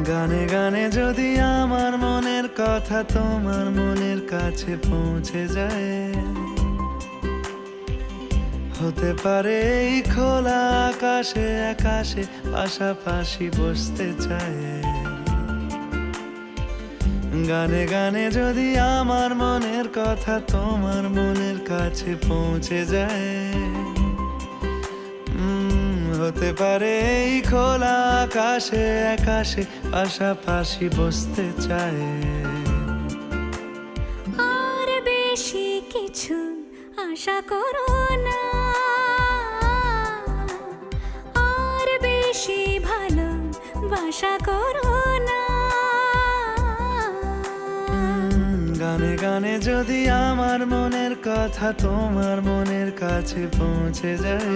গানে গানে যদি আমার মনের কথা তোমার মনের কাছে পৌঁছে যায়, হতে পারে এই খোলা আকাশে আকাশে পাশাপাশি বসতে চায়। গানে গানে যদি আমার মনের কথা তোমার মনের কাছে পৌঁছে যায়, হতে পারে এই খোলা আকাশে আকাশে পাশাপাশি বসতে চায়। আর বেশি কিছু আশা করো না, আর বেশি ভালোবাসা করো না। গানে গানে যদি আমার মনের কথা তোমার মনের কাছে পৌঁছে যায়,